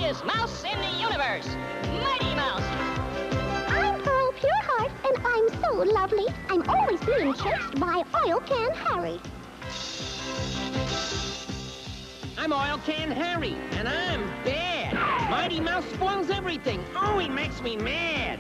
loveliest mouse in the universe, Mighty Mouse. I'm Pearl Pureheart, and I'm so lovely. I'm always being chased by Oil Can Harry. I'm Oil Can Harry, and I'm bad. Mighty Mouse spoils everything. Oh, he makes me mad.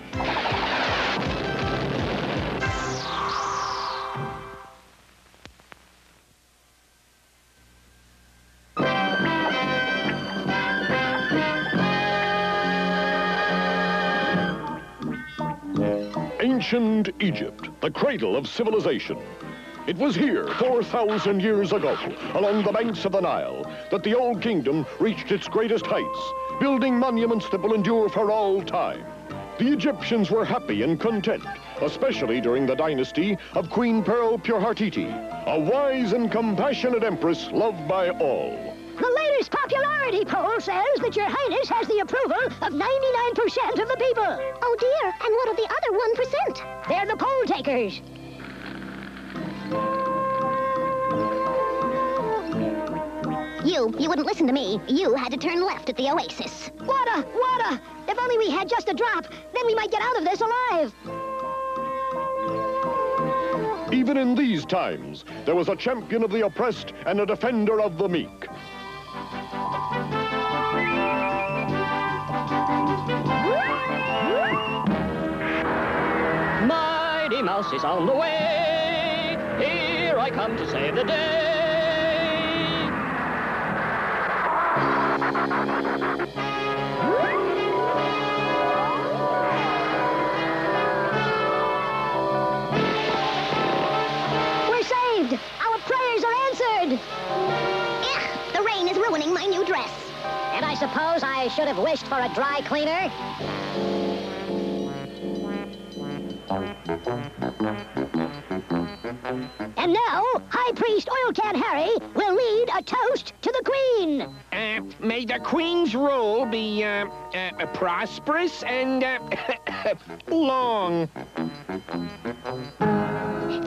Ancient Egypt, the cradle of civilization. It was here, 4,000 years ago, along the banks of the Nile, that the old kingdom reached its greatest heights, building monuments that will endure for all time. The Egyptians were happy and content, especially during the dynasty of Queen Pearl Pureheartiti, a wise and compassionate empress loved by all. The latest popularity poll says that Your Highness has the approval of 99% of the people. Oh dear, and what of the other 1%? They're the poll takers. You wouldn't listen to me. You had to turn left at the oasis. Water! If only we had just a drop, then we might get out of this alive. Even in these times, there was a champion of the oppressed and a defender of the meek. Mighty Mouse is on the way. Here I come to save the day. We're saved! Our prayers are answered! Ugh, the rain is ruining my new dress. And I suppose I should have wished for a dry cleaner? And now, High Priest Oil Can Harry will lead a toast to the Queen. May the Queen's rule be, prosperous and, long.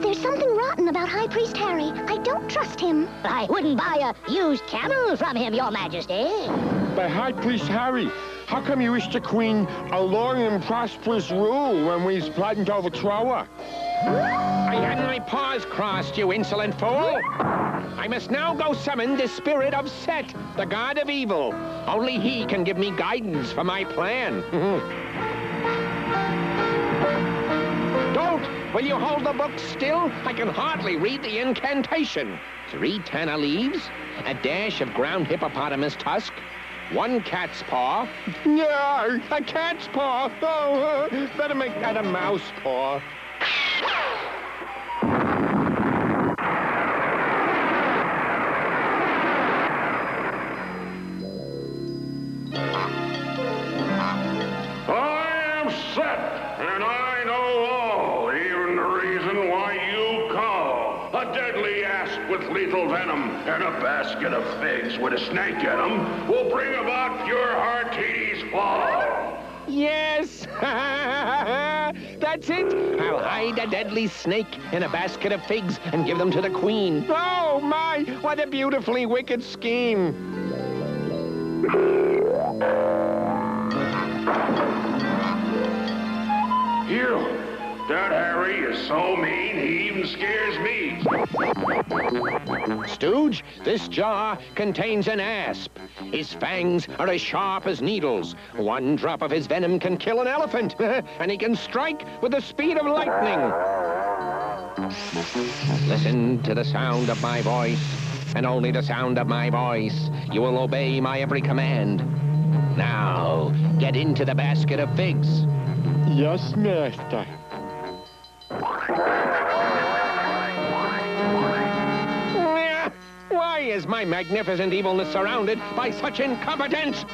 There's something rotten about High Priest Harry. I don't trust him. I wouldn't buy a used camel from him, Your Majesty. But High Priest Harry, how come you wish the Queen a long and prosperous rule when we're plotting to overthrow her? I had my paws crossed, you insolent fool. I must now go summon the spirit of Set, the god of evil. Only he can give me guidance for my plan. Don't! Will you hold the book still? I can hardly read the incantation. 3 tanna leaves, a dash of ground hippopotamus tusk, 1 cat's paw. Yeah, a cat's paw. Oh, better make that a mouse paw. I am Set, and I know all, even the reason why you call. A deadly asp with lethal venom and a basket of figs with a snake in them will bring about Pureheartiti's fall. Yes! That's it! I'll hide a deadly snake in a basket of figs and give them to the Queen. Oh, my! What a beautifully wicked scheme! You, that Harry is so mean, he even scares me. Stooge, this jar contains an asp. His fangs are as sharp as needles. 1 drop of his venom can kill an elephant, and he can strike with the speed of lightning. Listen to the sound of my voice, and only the sound of my voice. You will obey my every command. Now, get into the basket of figs. Yes, master. Why is my magnificent evilness surrounded by such incompetence?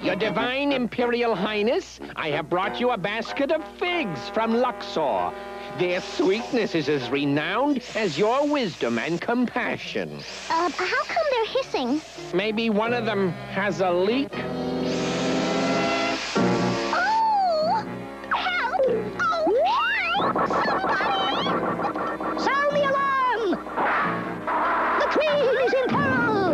Your Divine Imperial Highness, I have brought you a basket of figs from Luxor. Their sweetness is as renowned as your wisdom and compassion. How come they're hissing? Maybe one of them has a leak? Oh! Help! Oh, help! Somebody! Sound the alarm! The Queen is in peril!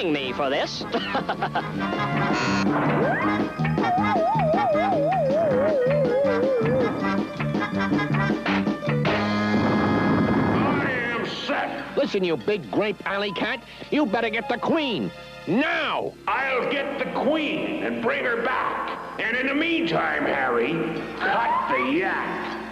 paying me for this. Listen, you big grape alley cat, you better get the queen. Now! I'll get the queen and bring her back. And in the meantime, Harry, cut the yak.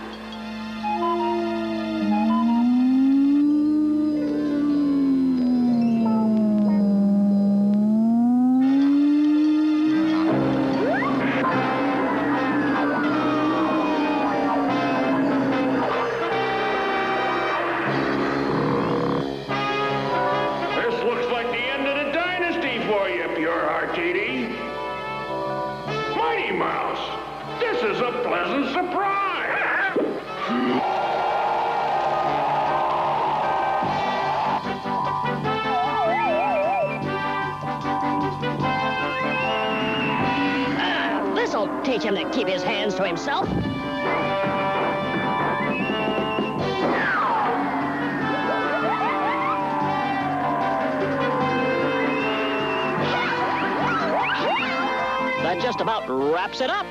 This is a pleasant surprise! This'll teach him to keep his hands to himself. That just about wraps it up.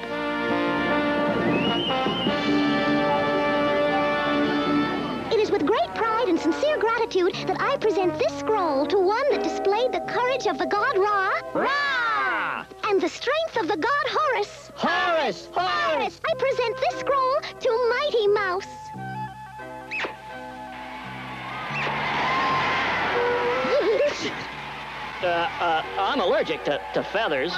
It is with great pride and sincere gratitude that I present this scroll to one that displayed the courage of the god Ra. Ra! And the strength of the god Horus. Horus! Horus! I present this scroll to Mighty Mouse. I'm allergic to feathers.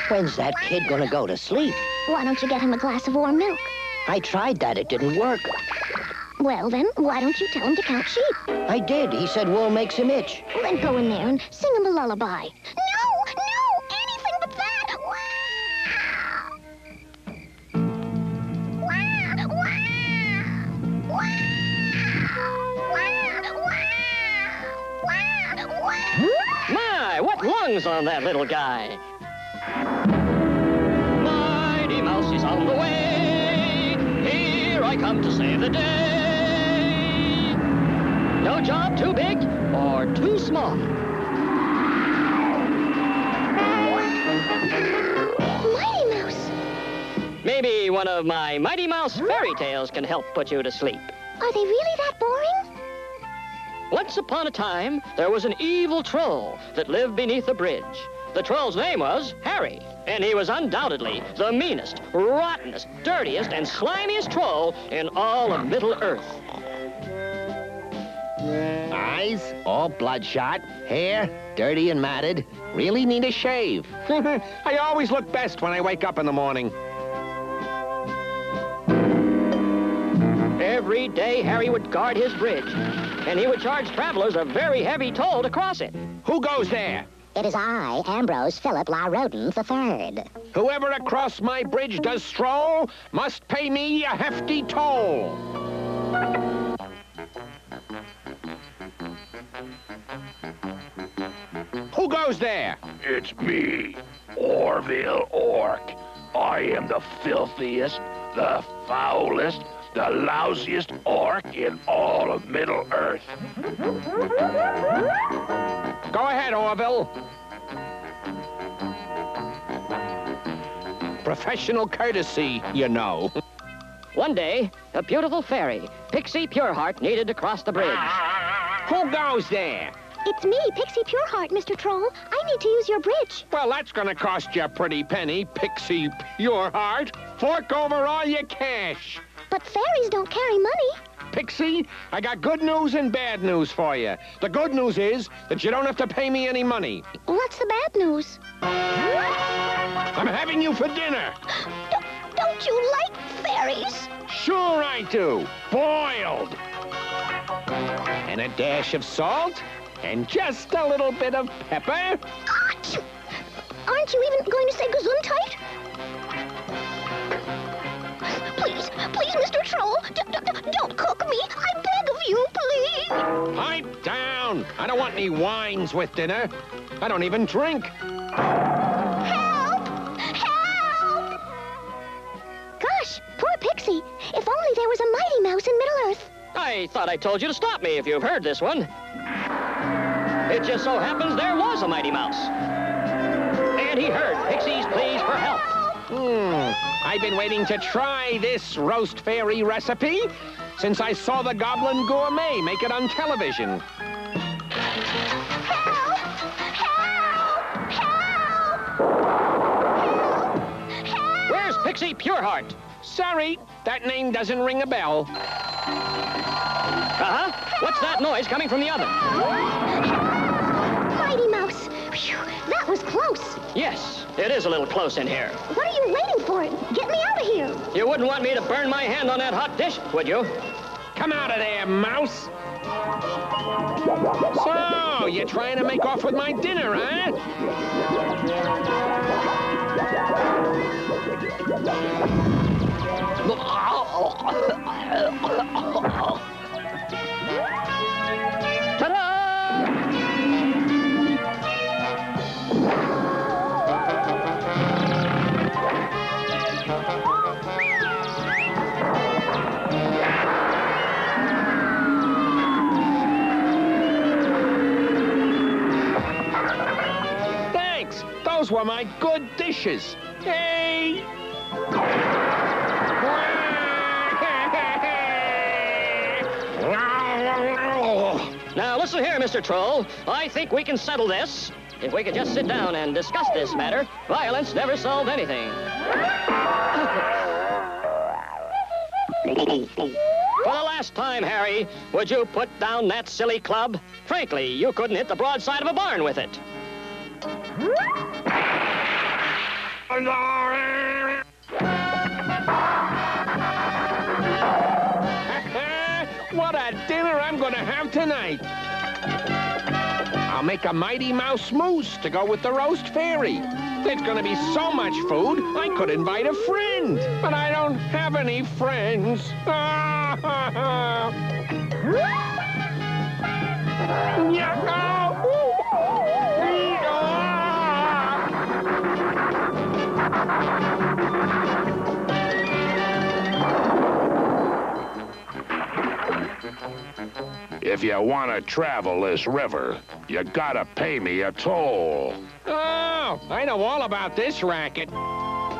When's that kid gonna go to sleep? Why don't you get him a glass of warm milk? I tried that. It didn't work. Well, then, why don't you tell him to count sheep? I did. He said wool makes him itch. Well, then go in there and sing him a lullaby. No! Anything but that! My, what lungs on that little guy. Mighty Mouse is on the way. Here I come to save the day. No job too big or too small. Mighty Mouse! Maybe one of my Mighty Mouse fairy tales can help put you to sleep. Are they really that boring? Once upon a time, there was an evil troll that lived beneath a bridge. The troll's name was Harry, and he was undoubtedly the meanest, rottenest, dirtiest, and slimiest troll in all of Middle-earth. Eyes all bloodshot, hair dirty and matted. Really need a shave. I always look best when I wake up in the morning. Every day, Harry would guard his bridge, and he would charge travelers a very heavy toll to cross it. Who goes there? It is I, Ambrose Philip La Rodent III. Whoever across my bridge does stroll must pay me a hefty toll. Who goes there? It's me, Orville Orc. I am the filthiest, the foulest, the lousiest orc in all of Middle-earth. Go ahead, Orville. Professional courtesy, you know. One day, a beautiful fairy, Pixie Pureheart, needed to cross the bridge. Who goes there? It's me, Pixie Pureheart, Mr. Troll. I need to use your bridge. Well, that's gonna cost you a pretty penny, Pixie Pureheart. Fork over all your cash. But fairies don't carry money. Pixie, I got good news and bad news for you. The good news is that you don't have to pay me any money. What's the bad news? I'm having you for dinner. Don't you like fairies? Sure I do. Boiled. And a dash of salt, and just a little bit of pepper. Achoo! Aren't you even going to say gesundheit? Please, Mr. Troll, don't cook me. I beg of you, please. Pipe down. down. I don't want any wines with dinner. I don't even drink. Help! Help! Gosh, poor Pixie. If only there was a Mighty Mouse in Middle-earth. I thought I told you to stop me if you've heard this one. It just so happens there was a Mighty Mouse. And he heard Pixie's pleas for help. I've been waiting to try this roast fairy recipe since I saw the Goblin Gourmet make it on television. Help! Help! Help! Help! Where's Pixie Pureheart? Sorry, that name doesn't ring a bell. Uh-huh. What's that noise coming from the oven? Mighty Mouse. Phew, that was close. Yes, it is a little close in here. What are you waiting for? Get me out of here. You wouldn't want me to burn my hand on that hot dish, would you? Come out of there, mouse. So, you're trying to make off with my dinner, huh? Ta-da! Thanks. Those were my good dishes. Hey! Now, listen here, Mr. Troll. I think we can settle this. If we could just sit down and discuss this matter, violence never solved anything. For the last time, Harry, would you put down that silly club? Frankly, you couldn't hit the broadside of a barn with it. What a dinner I'm going to have tonight. I'll make a Mighty Mouse mousse to go with the roast fairy. There's going to be so much food, I could invite a friend. But I don't have any friends. If you want to travel this river, you gotta pay me a toll. Oh, I know all about this racket. Oh,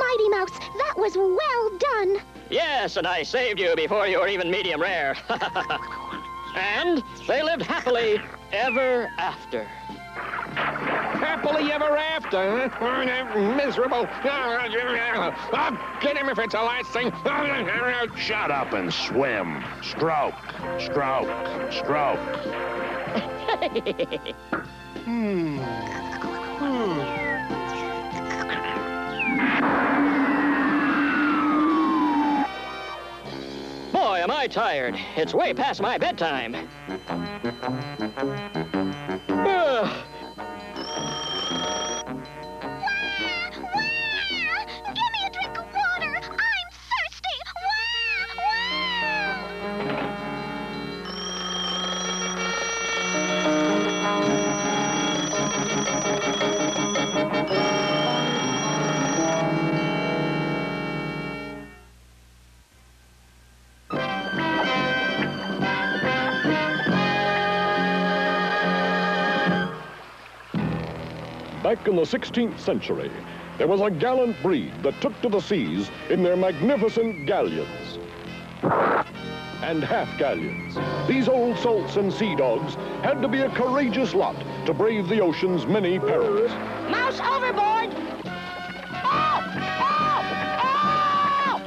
Mighty Mouse, that was well done. Yes, and I saved you before you were even medium rare. And they lived happily ever after. Happily ever after, huh? Miserable. I'll get him if it's the last thing. Shut up and swim. Stroke, stroke, stroke. Boy, am I tired. It's way past my bedtime. Give me a drink of water. I'm thirsty. Back in the 16th century, there was a gallant breed that took to the seas in their magnificent galleons and half-galleons. These old salts and sea dogs had to be a courageous lot to brave the ocean's many perils. Mouse overboard. Help! Help! Help! Help!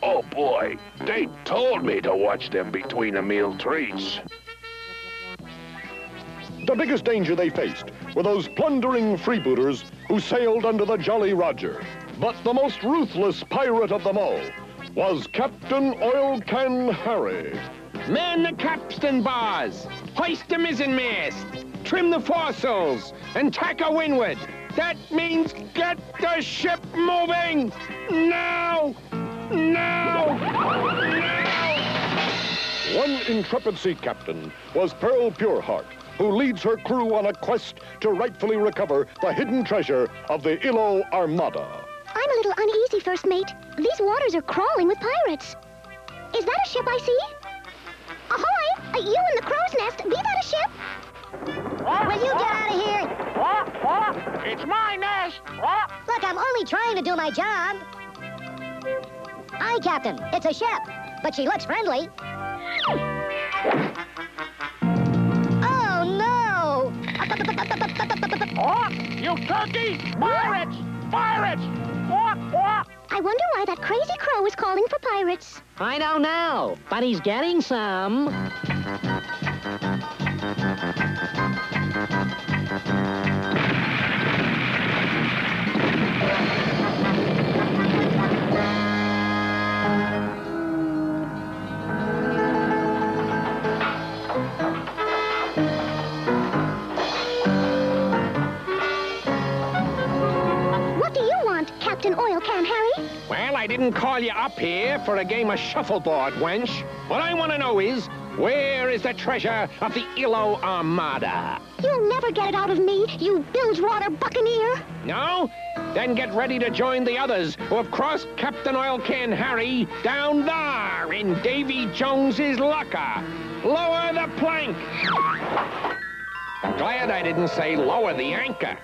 Oh boy. They told me to watch them between the meal treats. The biggest danger they faced were those plundering freebooters who sailed under the Jolly Roger. But the most ruthless pirate of them all was Captain Oil Can Harry. Man the capstan bars, hoist the mizzenmast, trim the foresails, and tack a windward. That means get the ship moving! Now! Now! Now! One intrepid sea captain was Pearl Pureheart, who leads her crew on a quest to rightfully recover the hidden treasure of the Ilo Armada. I'm a little uneasy, First Mate. These waters are crawling with pirates. Is that a ship I see? Ahoy! You in the crow's nest, be that a ship? Will you get out of here? It's my nest. Look, I'm only trying to do my job. Aye, Captain, it's a ship, but she looks friendly. Oh, no! You turkey! Pirates! Pirates! I wonder why that crazy crow is calling for pirates. I don't know, but he's getting some. What do you want, Captain Oil Can Harry? Well, I didn't call you up here for a game of shuffleboard, wench. What I want to know is, where is the treasure of the Ilo Armada? You'll never get it out of me, you Bilgewater buccaneer. No? Then get ready to join the others who have crossed Captain Oil Can Harry down there in Davy Jones's locker. Lower the plank. Glad I didn't say lower the anchor.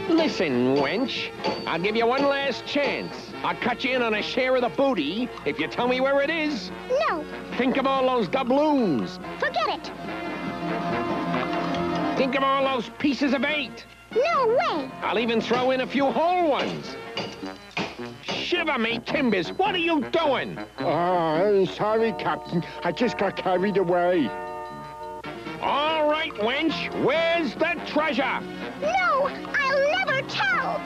Listen, wench, I'll give you one last chance. I'll cut you in on a share of the booty if you tell me where it is. No, Think of all those doubloons. forget it. Think of all those pieces of 8. No way. I'll even throw in a few whole ones. Shiver me timbers, what are you doing? Sorry, Captain. I just got carried away. All right, wench, where's the treasure? No, I'll never tell.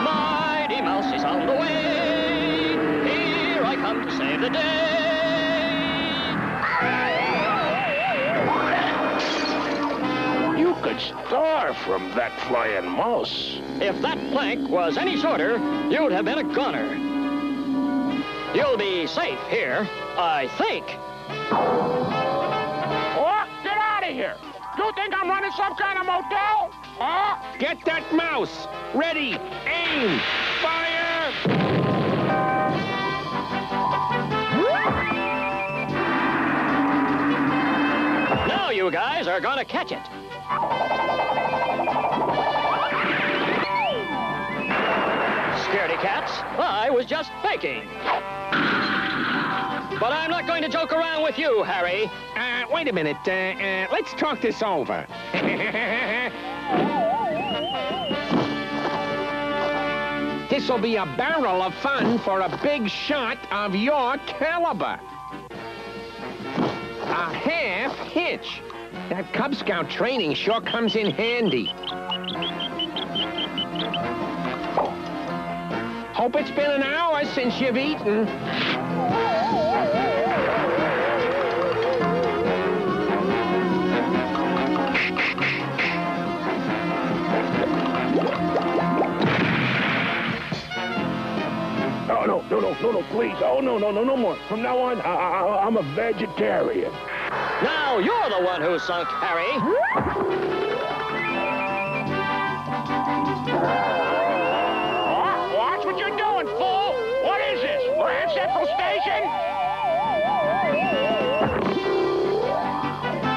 Mighty Mouse is on the way. Here I come to save the day. You could starve from that flying mouse. If that plank was any shorter, you'd have been a goner. You'll be safe here, I think. Oh, get out of here! You think I'm running some kind of motel? Huh? Get that mouse. Ready, aim, fire! Now you guys are gonna catch it. Scaredy cats, I was just faking. But I'm not going to joke around with you, Harry. Wait a minute. Let's talk this over. This'll be a barrel of fun for a big shot of your caliber. A half hitch. That Cub Scout training sure comes in handy. Hope it's been an hour since you've eaten. Oh, no, please. Oh, no more. From now on, I'm a vegetarian. Now you're the one who sunk, Harry. Watch what you're doing, fool! What is this, Grand Central Station?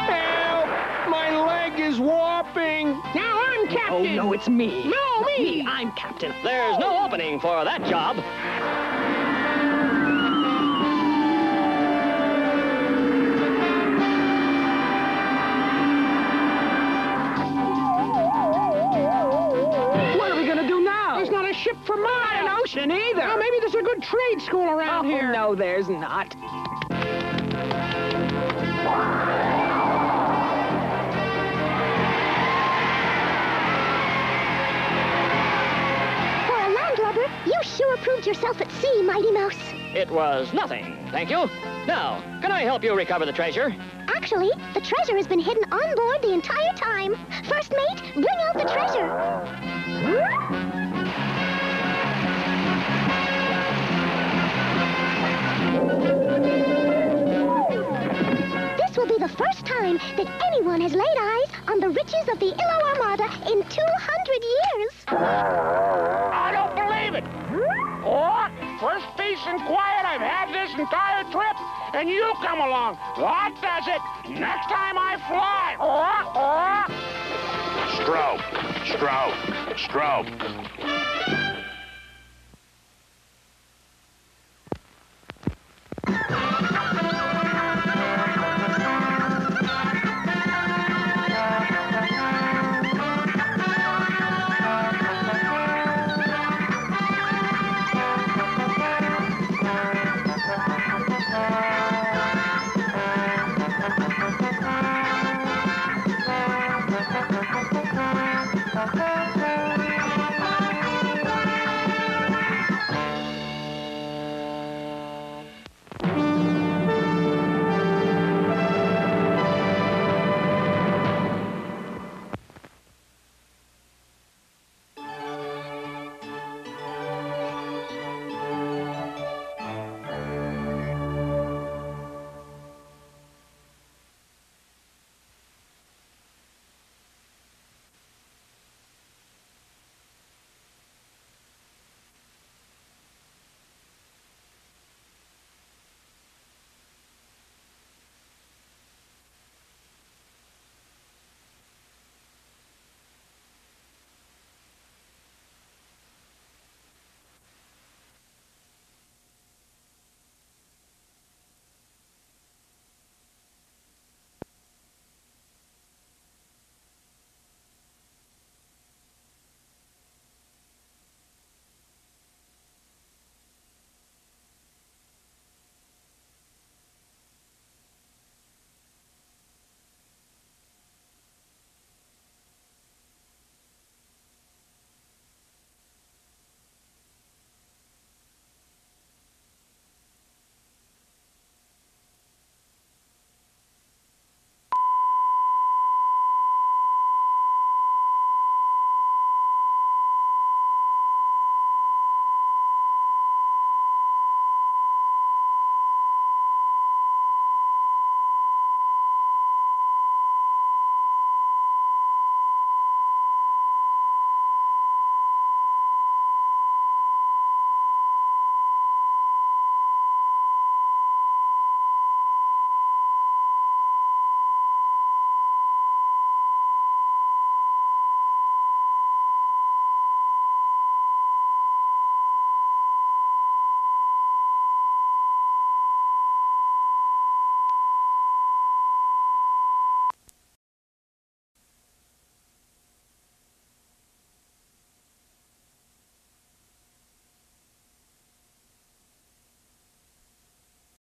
Help! My leg is warping. Now I'm captain. Oh, no, it's me. No, me. I'm captain. There's no opening for that job. What are we gonna do now? There's not a ship for miles. Not an ocean either. Well, maybe there's a good trade school around here. No, there's not. For a landlubber, you sure proved yourself at sea, Mighty Mouse. It was nothing, thank you. Now, can I help you recover the treasure? Actually, the treasure has been hidden on board the entire time. First mate, bring out the treasure. This will be the first time that anyone has laid eyes on the riches of the Ilo Armada in 200 years. I don't believe it. Oh, first peace and quiet I've had this entire trip, and you come along. That does it. Next time I fly. Stroke, stroke, stroke.